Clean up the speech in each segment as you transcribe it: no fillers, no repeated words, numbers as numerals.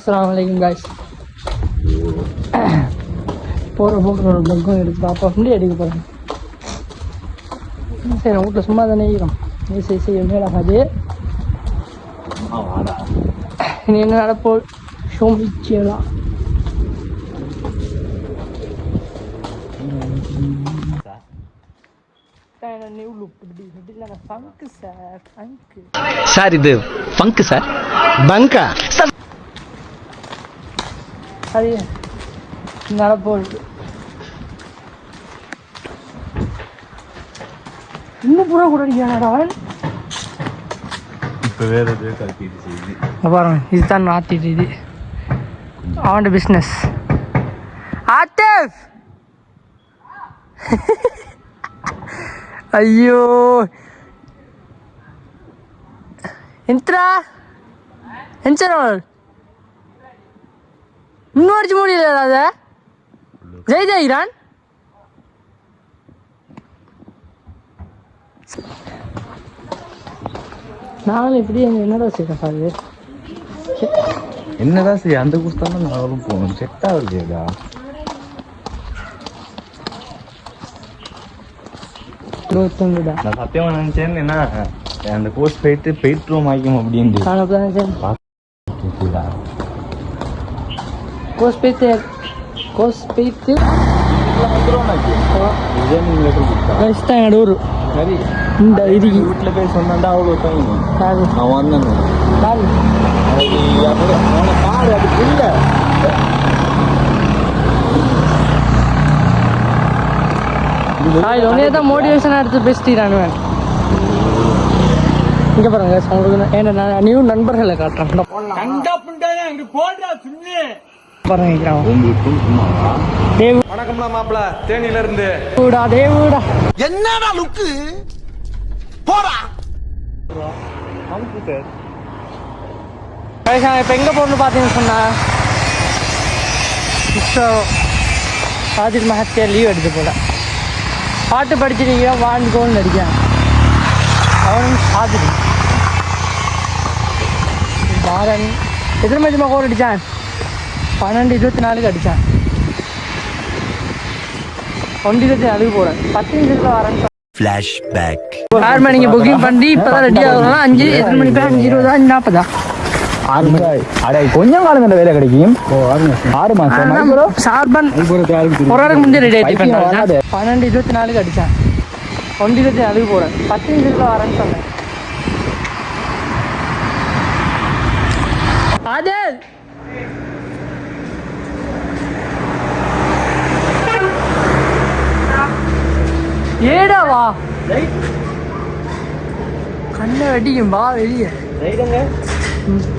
அஸ்ஸலாமு அலைக்கும் காய்ஸ். போகிற போக்கில் ஒரு பக்கம் எடுத்து பாப்பா வந்து எடுக்க போகிறேன். சரி வீட்டில் சும்மா தானே இருக்கிறோம். நீ செய்ய மேலாகாது. நீ என்ன நடப்போ சோமிச்சலாம். சார் இது ஃபங்க் சார். பங்கா சார். சரி நடப்போகுது. இன்னும் பூரா கூட அடிக்கிறானடா அவன். இப்போ வேறு எதுவும் கல்பிட்டு செய்யுது பாருங்க, இதுதான் நாத்திட்டு இது அவன் பிஸ்னஸ். ஆத்திஃப் ஐயோ ఎంతరా ఎంచరా இன்னும் அடிச்சு முடியல. அதை ஜெய் ஜெயிரான் நானும் இப்படி என்னடா செய்யறேன் சார். என்னதான் செய்ய அந்த குஸ்தான நாங்களும் போகணும். செட் ஆகலையா நான் சத்தியமா நினைச்சேன். என்ன அந்த கோர்ஸ் போயிட்டு ரூம் ஆகிக்கும் அப்படின்னு ஊரு இந்த இதுக்கு வீட்டில் போய் சொன்னாண்டா அவ்வளோ நான் வந்தேன். அவனை பாரு அதுக்கு இல்லை. தான் மோட்டிவேஷனாக எடுத்து பேசிட்டானுவேன். இங்கே பாருங்க உங்களுக்கு என்ன நியூ நண்பர்களை காட்டுறேன் பாருங்க. வணக்கம்ல மாப்பிள்ள தேனியில இருந்து தேவுடா என்னடா லுக்கு போடா. இப்போ எங்கே போகணுன்னு பார்த்தீங்கன்னு சொன்னா ஆதிர் மகத்தியா லீவ் எடுத்து போல பாட்டு படிச்சிருக்கீங்க வாழ்ந்துக்கோன்னு நடிக்கேன். அவனும் ஆதிரி பாரன் எத்தனை மதியமாக கோல் அடித்தான்? 12:24 அடித்தான். 1:24 போல 10 நிமிஷத்தில் வரேன். ஃப்ளாஷ்பேக் 6 மணிக்கு புக்கிங் பண்ணி இப்போ தான் ரெடி ஆகலாம். 5 எத்தனை மணிக்கு 5:20 5:40 6 மணி. அடே கொஞ்சம் காலம் இந்த வேலை கிடைக்கும். 6 மாதம் சார்பன் ஒரு வாரம் முந்தைய ரெடி ஆகிட்டு 12:24 அடித்தான். 1:24 போகிறேன். 10 நிமிஷத்தில் வரேன்னு சொன்னேன். அது ஏடா வா கண்ணை வெட்டிக்கும் வா வெளியே.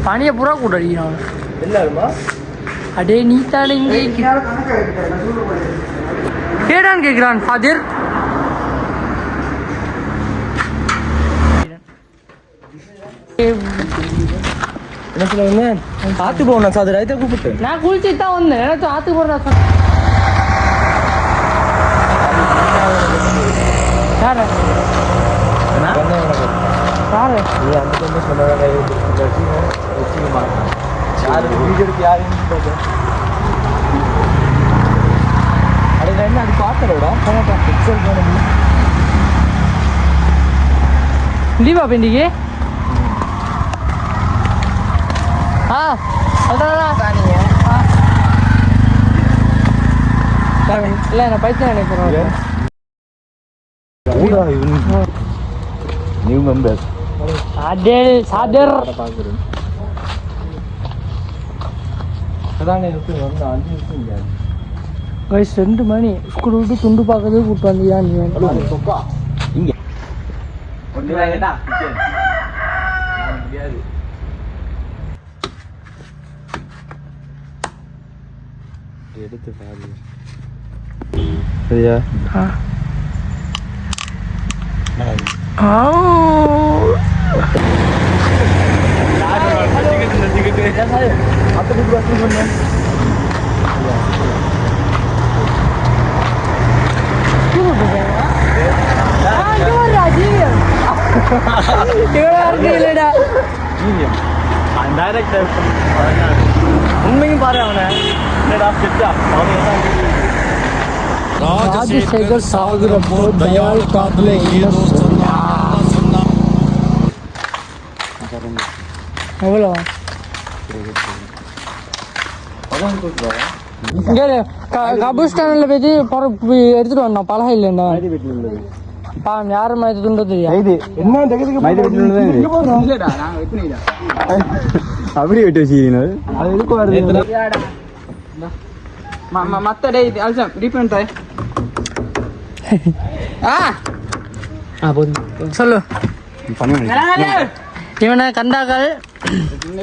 பனியை பூரா கூட அடிக்கிறான். அடே நீ தானே இங்கே கேடான்னு கேட்குறான் ஃபாதர். என்ன சொல்லுவாங்க? ஆத்து போகணும் சார். ரைத்தை கூப்பிட்டு நான் குளிச்சுட்டு தான் வந்தேன். எனக்கு ஆத்துக்கு போகிறதா சொன்னேன். யாரு யாரு அதில் என்ன அது பார்க்கறோடா லீவா பெண்டிக்கு இல்லை நான் பைத்தியம் நினைக்கிறேன். நியூ மெம்பர் சாதர் பார்க்குறேன். அதான் இருக்கு வந்து 5 நிமிஷம் வயசு 2 மணி ஸ்கூல் விட்டு துண்டு பார்க்கறதுக்கு கூப்பிட்டு வந்தியா நீ? இங்கே முடியாது. எடுத்து பாரு சரியா? இல்லடா டைரக்ட் உண்மையும் பாரு அவனை என்னடா செட்டா அவன் ராஜசேகர் சாகுறப்போ தயாள் காதுல எவ்வளோ இங்கே கபூஸ்டானில் போய் எடுத்துட்டு வந்தான் பழகம் இல்லைண்டா யாரும் மயத்து துண்டு தெரியாது அப்படி வெட்டி வச்சுக்கிறீங்க அது எதுக்கு வருது மத்த டே அல்சம் டிஃபரண்ட் தாய் சொல்லு பண்ணி இவனை கண்டாக்கள்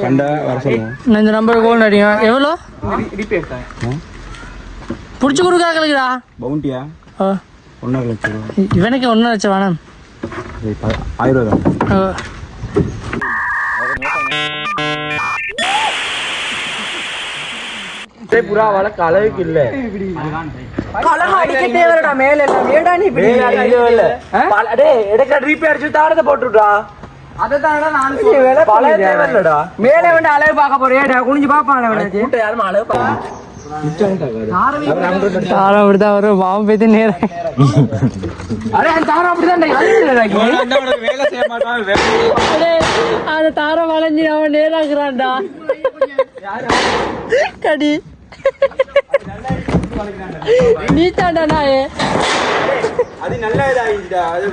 கண்டா வர சொல்லுங்க இந்த நம்பர் கோல் அடிக்கும் எவ்வளோ ரிப்பேர் தாய் பிடிச்சி கொடுக்காக்கலுக்குடா பவுண்டியா 1.5 லட்சம் இவனுக்கு 1 லட்சம் வேணும் 1000 தான் புறா வளர்க்க அளவுக்கு இல்ல மேலே வந்து அளவு பார்க்க போறியா குனிஞ்சு பாப்பான் யாரும் அளவு தாரம் அப்படிதான் வரும் பாவம் போய்த்து நேரம் தாரம் அப்படிதான் அந்த தாரம் வளைஞ்சி அவன் நேராக்குறான்டா கடி நீ தாண்டா நாயே அது நல்ல இதாகிட்டா அது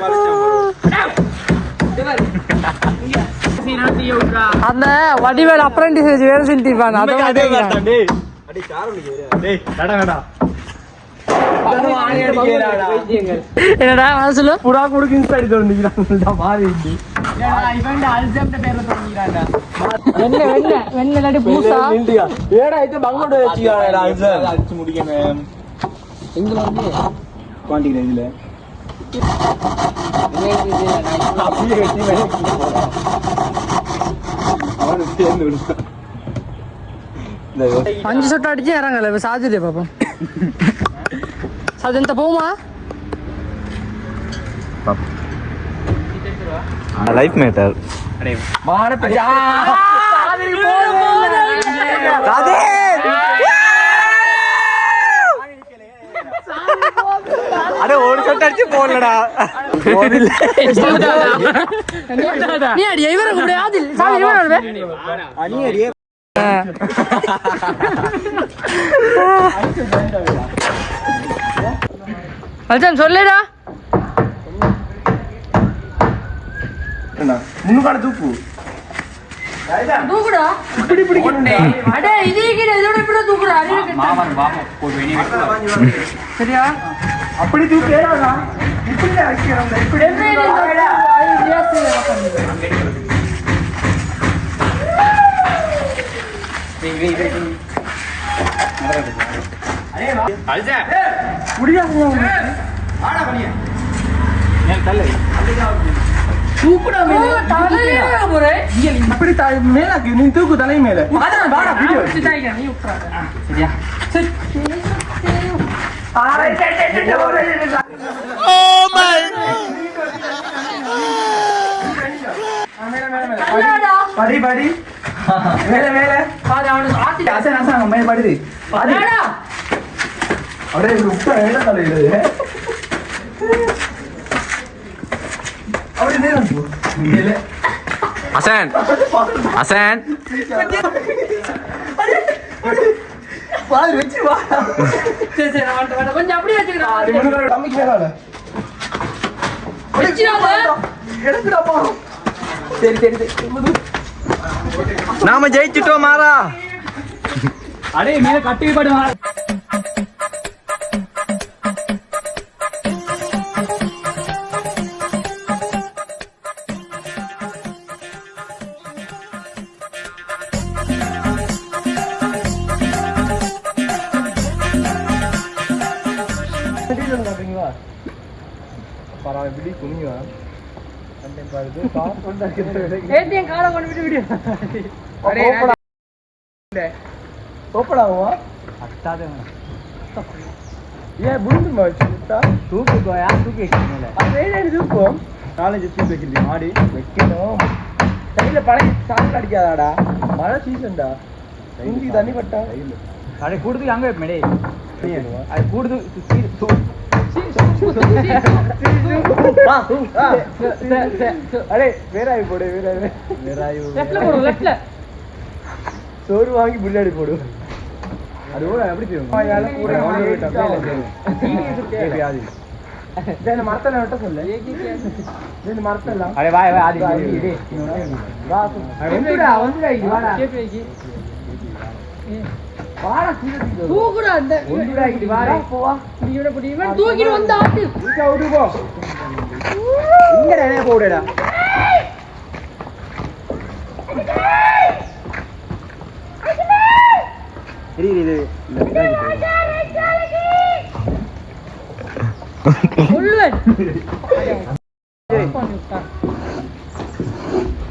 அந்த வடிவேல் அப்ரண்டிஸ் வேலை செஞ்சிருப்பான் என்னடா சொல்லு புறா கொடுக்கு இன்ஸ்டாடி தோண்டிக்கிறான் மாறி வெண்ண பூசா ஏடா இது பங்கோட வச்சுக்கிறான் அடிச்சு முடிக்கணும் எங்களை வந்து குவான்டிட்டி இதுல அவனுக்கு சேர்ந்து விடுவான் 5 சொட்டு அடிச்சு இறங்கல இப்ப சாதிதே பாப்போம் அது எந்த போகுமா லைஃப் மேட்டர் அட ஒரு சொட்டு அடிச்சு போடலடா நீ அடி இவர கூட ஆதில் சாமி இவர அணி அடியே அல்சம் சொல்லுடா முன்னுக்கான தூக்கு தூக்குடா இப்படி பிடிக்கணும்டா அட இதே கிட்ட இதோட இப்படி தூக்குடா மாமன் பாப்பா போடு வெளிய சரியா அப்படி தூக்கேடா இப்படி அடிக்கறோம் இப்படி என்னடா அல்சா முடியாது ஆடா பண்ணியா தூக்குடா மேல தலையில போறே இப்படி மேல நீ தூக்கு தலை மேல அதான் வாடா வீடியோ நீ உட்கார சரியா சரி படி படி மேல மேல பாரு அவன ஆத்தி அசன் அசன் மேல படி பாருடா அடே உட்கார மேல தலையில அப்படியே நேரா போ மேல அசன் அசன் பால் வெச்சு வா சரி சரி வாட கொஞ்சம் அப்படியே வச்சுக்கடா அது முன்னாடி தம்பிக்கு மேல வெச்சிராத எடுத்துடா போ சரி சரி நாம ஜெயிச்சிட்டோம் மாறா அடே மேல கட்டி படுவா பரவாயில்ல குனிவா ஏத்தியன் காலை கொண்டு விட்டு விடு அரே ஓப்படாவா அட்டாதே ஏன் புரிஞ்சு மாட்டா தூக்கு கோயா தூக்கி மேல அது தூக்கும் காலேஜ் தூக்கி வைக்கிறது மாடி வைக்கணும் கையில பழைய சாப்பிட்டு அடிக்காதாடா மழை சீசன்டா குண்டி தண்ணி பட்டா அடே கூடுது அங்க மேடே அது கூடுது அடே வேறாயு போடு வேறாயு லெஃப்ட்ல போடு லெஃப்ட்ல சோறு வாங்கி புல்லாடி போடு அது கூட எப்படி தெரியும் மரத்தெல்லாம் விட்ட சொல்லு மரத்தெல்லாம் அடே வாய் வாய் ஆதி தூக்குடா அந்த தூக்கிட்டு வந்து ஆட்டு போடுடா இது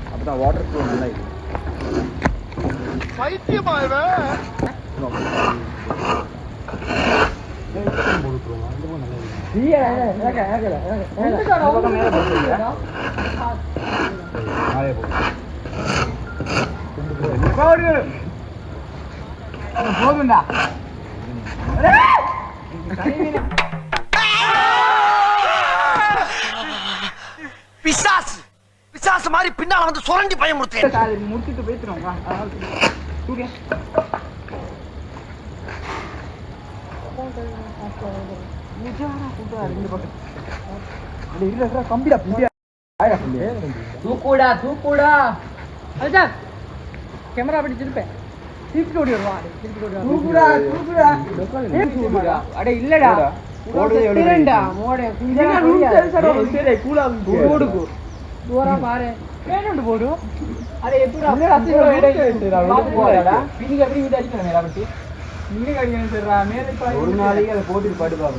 அப்பதான் வாட்டர் ஃப்ளோ நல்லா இருக்கு போதுண்டா பிசாசு மாதிரி பின்னால வந்து சுரண்டி பயமுறுத்தேன் முடிச்சுட்டு போயிட்டுருவோம் தூக்கே தூக்குடா தூக்குடா அதுதான் கேமரா அப்படி திருப்பேன் திருப்பி ஓடி வருவான் தூக்குடா தூக்குடா அடே இல்லடா தூரம் பாரு வேணுண்டு போடு அதை எப்படி ஒரு நாளைக்கு அதை போட்டு பாடுவாங்க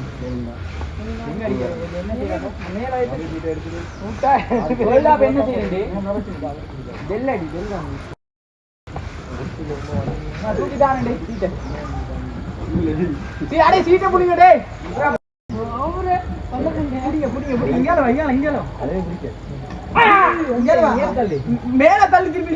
சீட்டை புடிங்கடே மேல தள்ளி திருப்பி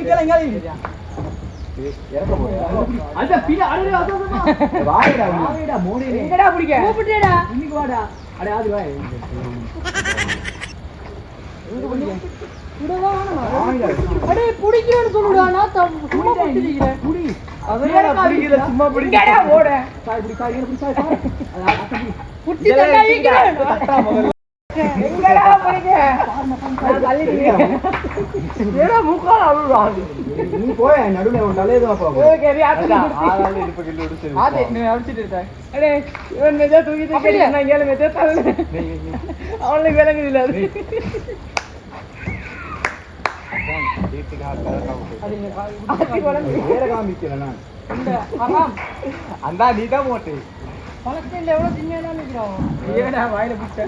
புடிக்கிறேன்னு சொல்லுடா நான் சும்மா நீ போய நடுவுல உன் தலையதான் அவனுக்கு விளங்குது இல்ல அந்த நீதான் போட்டு பழக்கத்தில் எவ்வளவு தின்னாலும் நிற்கிறோம் வாயில பிடிச்ச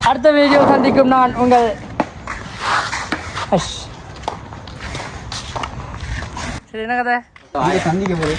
அடுத்த வீடியோ சந்திக்கும் நான் உங்கள் சரி என்ன கதை சந்திக்க போது